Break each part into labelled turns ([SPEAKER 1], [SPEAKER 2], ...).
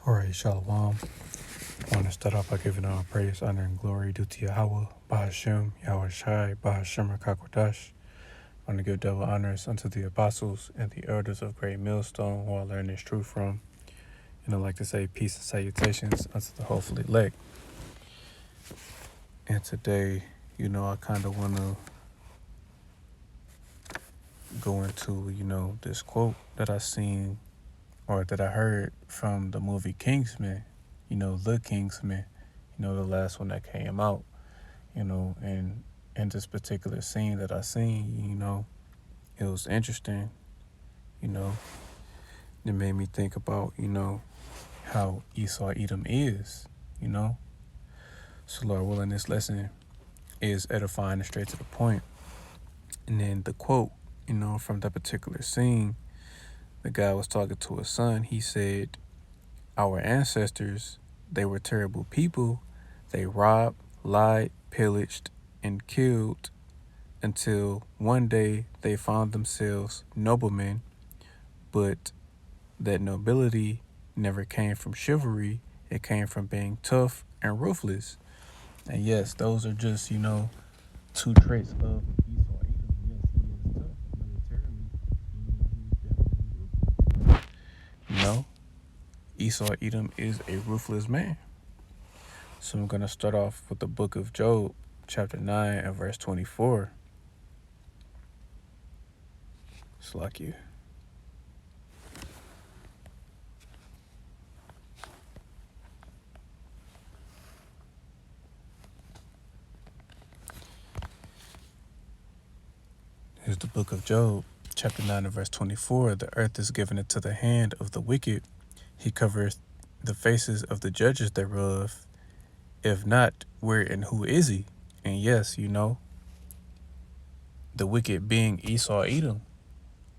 [SPEAKER 1] All right, Shalom. I want to start off by giving all praise, honor, and glory due to Yahweh, Bahashem, Yahweh Shai, Bahashem, Rakakwadash. I want to give double honors unto the apostles and the elders of Great Millstone who I learned this truth from. And I'd like to say peace and salutations unto the hopefully elect. And today, I kind of want to go into, this quote that I seen or that I heard from the movie Kingsman, The Kingsman, the last one that came out, and in this particular scene that I seen, it was interesting, it made me think about, how Esau Edom is, So Lord willing, this lesson is edifying and straight to the point. And then the quote, from that particular scene, the guy was talking to his son. He said, our ancestors, they were terrible people. They robbed, lied, pillaged, and killed until one day they found themselves noblemen, but that nobility never came from chivalry. It came from being tough and ruthless. And yes, those are just, two traits of Esau Edom. Yes, he is tough militarily. He's definitely ruthless. Esau Edom is a ruthless man. So I'm going to start off with the book of Job, chapter 9 and verse 24. It's like you. Here's the book of Job, chapter 9 and verse 24. The earth is given into the hand of the wicked. He covereth the faces of the judges thereof. If not, where and who is he? And yes, the wicked being Esau Edom.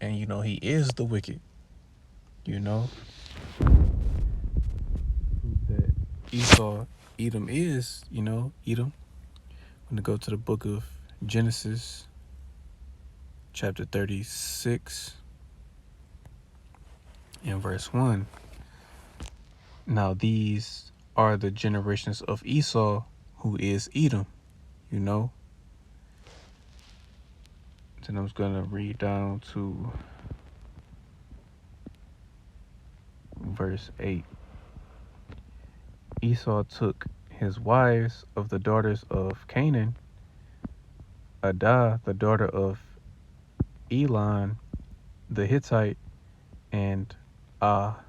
[SPEAKER 1] And he is the wicked. Prove that Esau Edom is, Edom. I'm going to go to the book of Genesis, chapter 36 and verse 1. Now these are the generations of Esau, who is Edom, Then I'm going to read down to verse 8. Esau took his wives of the daughters of Canaan, Adah, the daughter of Elon, the Hittite, and Aholibamah,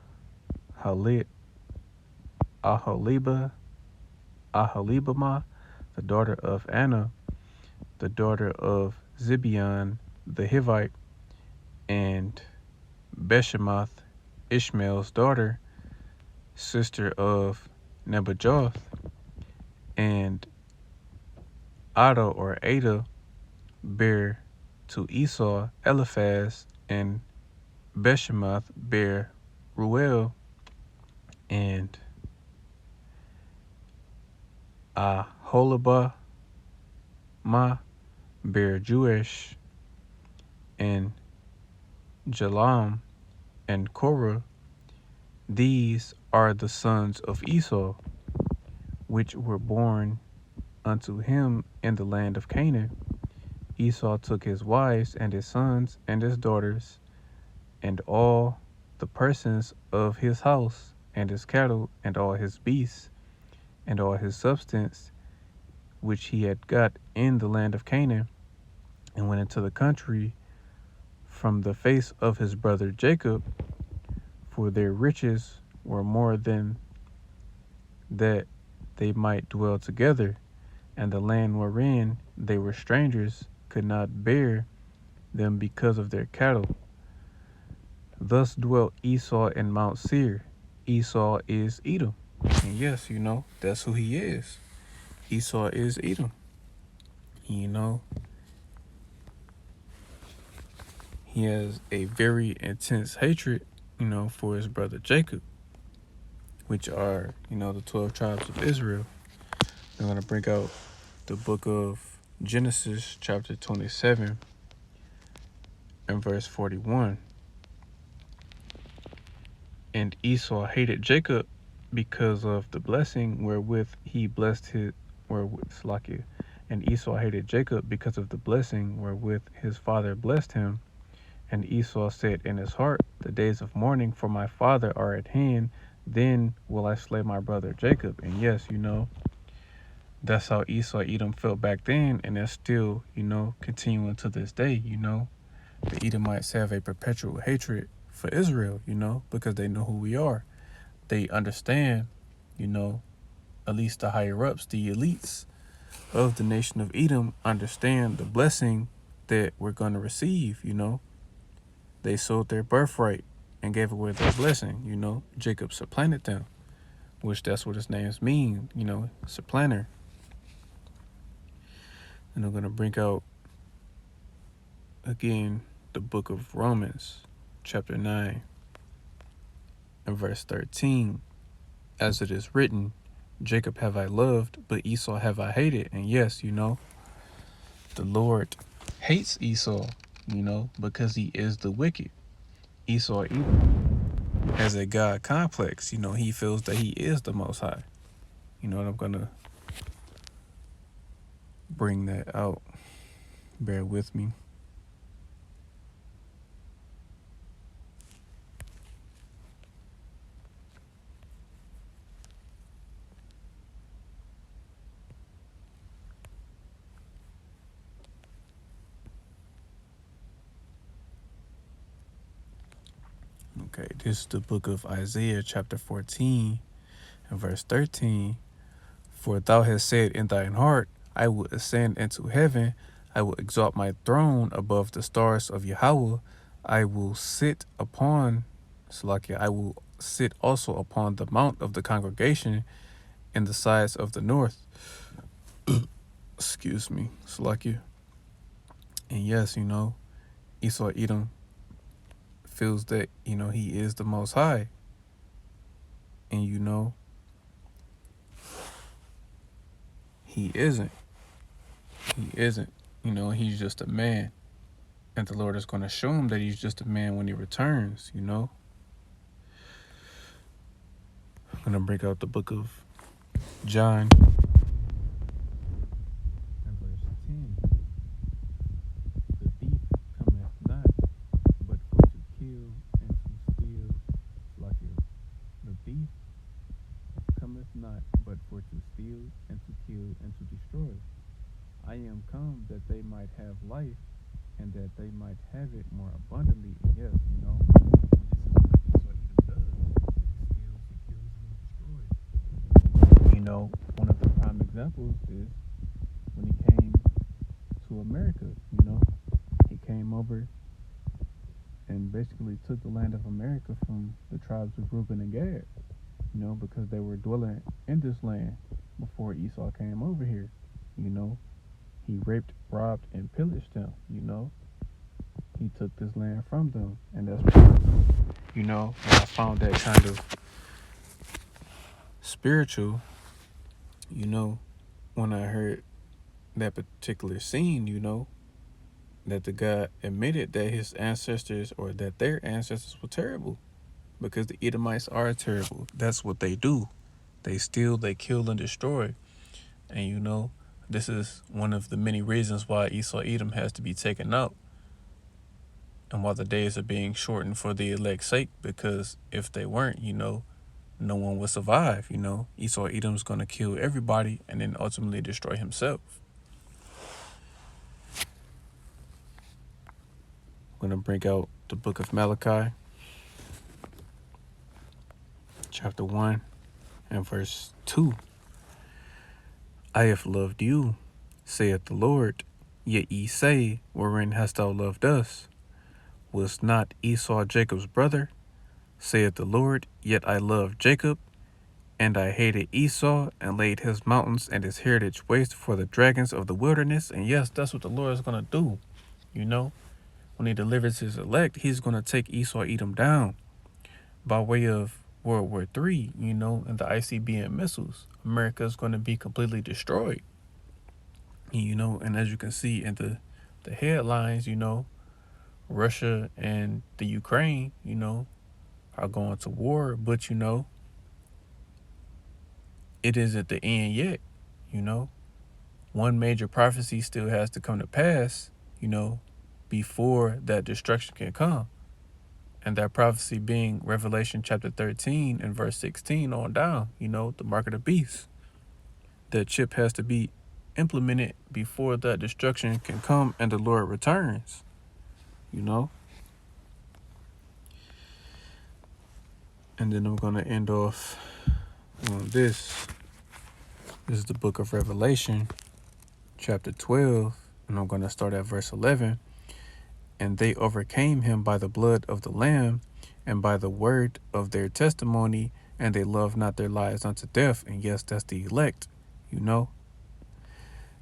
[SPEAKER 1] the daughter of Anna, the daughter of Zibeon, the Hivite, and Beshemath, Ishmael's daughter, sister of Nebajoth, and Ada bare to Esau Eliphaz, and Beshemath bare Ruel, and Aholibamah bare Jewesh, and Jalam, and Korah. These are the sons of Esau, which were born unto him in the land of Canaan. Esau took his wives and his sons and his daughters, and all the persons of his house, and his cattle, and all his beasts, and all his substance, which he had got in the land of Canaan, and went into the country from the face of his brother Jacob, for their riches were more than that they might dwell together, and the land wherein they were strangers could not bear them because of their cattle. Thus dwelt Esau in Mount Seir. Esau is Edom. And yes, that's who he is. Esau is Edom. He has a very intense hatred, for his brother Jacob, which are, the 12 tribes of Israel. I'm going to bring out the book of Genesis, chapter 27, and verse 41. And Esau hated Jacob because of the blessing wherewith he blessed his wherewith Slakia. And Esau hated Jacob because of the blessing wherewith his father blessed him. And Esau said in his heart, the days of mourning for my father are at hand, then will I slay my brother Jacob. And yes, that's how Esau Edom felt back then, and that's still, continuing to this day. The Edomites have a perpetual hatred for Israel, because they know who we are. They understand, at least the higher ups, the elites of the nation of Edom understand the blessing that we're going to receive. They sold their birthright and gave away their blessing. Jacob supplanted them, which that's what his names mean, supplanter. And I'm going to bring out again the book of Romans, chapter 9 and verse 13. As it is written, Jacob have I loved, but Esau have I hated. And yes, the Lord hates Esau, because he is the wicked. Esau Edom has a God complex. He feels that he is the Most High. And I'm going to bring that out. Bear with me. Okay, this is the book of Isaiah, chapter 14, and verse 13. For thou hast said in thine heart, I will ascend into heaven, I will exalt my throne above the stars of Yahweh, I will sit upon, Salakia, I will sit also upon the mount of the congregation in the sides of the north. Excuse me, Salakia. And yes, Esau Edom feels that, he is the Most High. And he isn't. He isn't. He's just a man. And the Lord is going to show him that he's just a man when he returns, I'm going to bring out the book of John. And verse 10. The thief cometh not, but for to kill and to steal. The thief cometh not, but for to steal and to kill and to destroy. I am come that they might have life, and that they might have it more abundantly. And yes, this is what Esau Edom does. He steals, he kills, and he destroys. One of the prime examples is when he came to America. He came over and basically took the land of America from the tribes of Reuben and Gad, because they were dwelling in this land before Esau came over here. He raped, robbed, and pillaged them. He took this land from them, and that's why, when I found that kind of spiritual, when I heard that particular scene, that the God admitted that his ancestors, or that their ancestors, were terrible, because the Edomites are terrible. That's what they do. They steal, they kill, and destroy. And this is one of the many reasons why Esau Edom has to be taken out, and why the days are being shortened for the elect's sake, because if they weren't, no one would survive. Esau Edom's going to kill everybody and then ultimately destroy himself. I'm going to bring out the book of Malachi, chapter 1 and verse 2. I have loved you, saith the Lord, yet ye say, wherein hast thou loved us? Was not Esau Jacob's brother? Saith the Lord, yet I loved Jacob, and I hated Esau, and laid his mountains and his heritage waste for the dragons of the wilderness. And yes, that's what the Lord is going to do. When he delivers his elect, he's going to take Esau Edom down by way of World War III, and the ICBM missiles. America is going to be completely destroyed. And as you can see in the headlines, Russia and the Ukraine, are going to war. But, it isn't the end yet, you know. One major prophecy still has to come to pass, you know, before that destruction can come. And that prophecy being Revelation chapter 13 and verse 16 on down, you know, the mark of the beast. That chip has to be implemented before that destruction can come and the Lord returns, you know. And then I'm going to end off on this. This is the book of Revelation, chapter 12, and I'm going to start at verse 11. And they overcame him by the blood of the Lamb and by the word of their testimony, and they loved not their lives unto death. And yes, that's the elect, you know.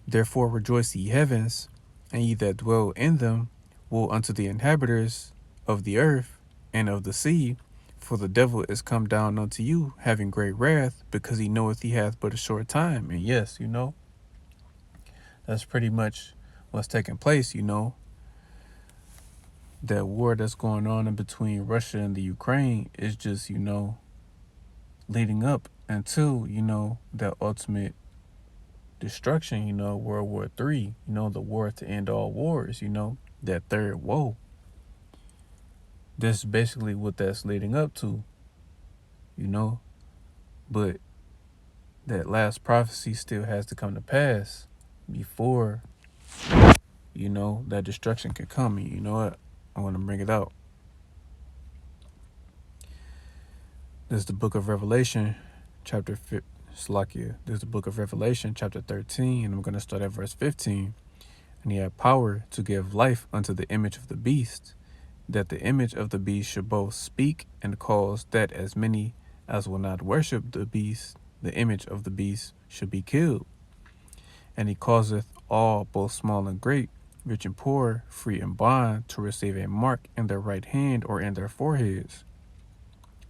[SPEAKER 1] Therefore rejoice, ye heavens, and ye that dwell in them. Woe unto the inhabitants of the earth and of the sea, for the devil is come down unto you, having great wrath, because he knoweth he hath but a short time. And yes, you know, that's pretty much what's taking place, you know. That war that's going on in between Russia and the Ukraine is just, you know, leading up until, you know, that ultimate destruction, you know, World War III, you know, the war to end all wars, you know, that third woe. This is basically what that's leading up to, you know. But that last prophecy still has to come to pass before, you know, that destruction can come. And you know what? I want to bring it out. This is the book of Revelation, chapter Slakia. This is the book of Revelation, chapter 13, and I'm going to start at verse 15. And he had power to give life unto the image of the beast, that the image of the beast should both speak and cause that as many as will not worship the beast, the image of the beast, should be killed. And he causeth all, both small and great, rich and poor, free and bond, to receive a mark in their right hand or in their foreheads,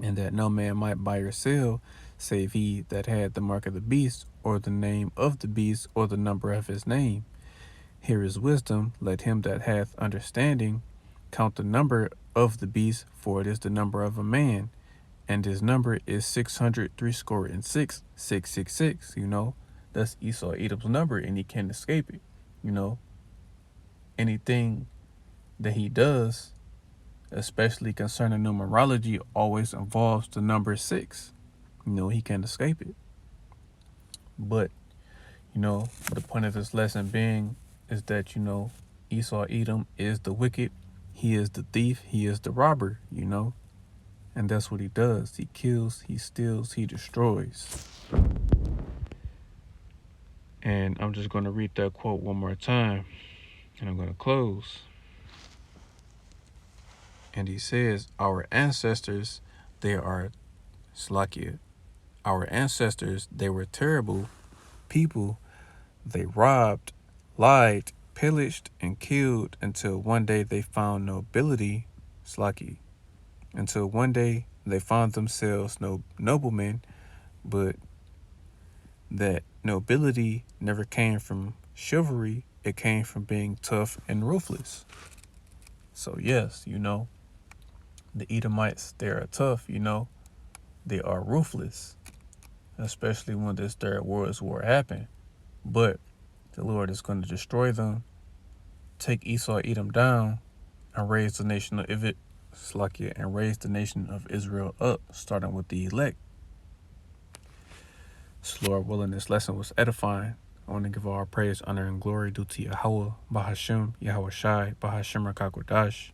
[SPEAKER 1] and that no man might buy or sell, save he that had the mark of the beast, or the name of the beast, or the number of his name. Here is wisdom. Let him that hath understanding count the number of the beast, for it is the number of a man, and his number is 666, 666, you know. That's Esau Edom's number, and he can't escape it, you know. Anything that he does, especially concerning numerology, always involves the number 6. You know, he can't escape it. But, you know, the point of this lesson being is that, you know, Esau Edom is the wicked. He is the thief. He is the robber, you know. And that's what he does. He kills, he steals, he destroys. And I'm just going to read that quote one more time, and I'm going to close. And he says, our ancestors, they are Slakia. Our ancestors, they were terrible people. They robbed, lied, pillaged, and killed until one day they found nobility, Slaki. Until one day they found themselves noblemen, but that nobility never came from chivalry. It came from being tough and ruthless. So yes, you know, the Edomites, they are tough, you know. They are ruthless, especially when this Third World War happened. But the Lord is going to destroy them, take Esau, Edom down, and raise the nation of and raise the nation of Israel up, starting with the elect. So Lord willing, this lesson was edifying. I want to give all praise, honor, and glory due to Yahweh, Bahashim, Yahweh Shai, Bahashim Rakakodash.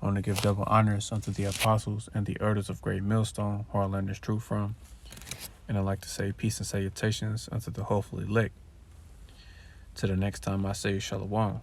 [SPEAKER 1] I want to give double honors unto the apostles and the elders of Great Millstone, who I learned this truth from. And I'd like to say peace and salutations unto the hopeful elect. Till the next time I say Shalom.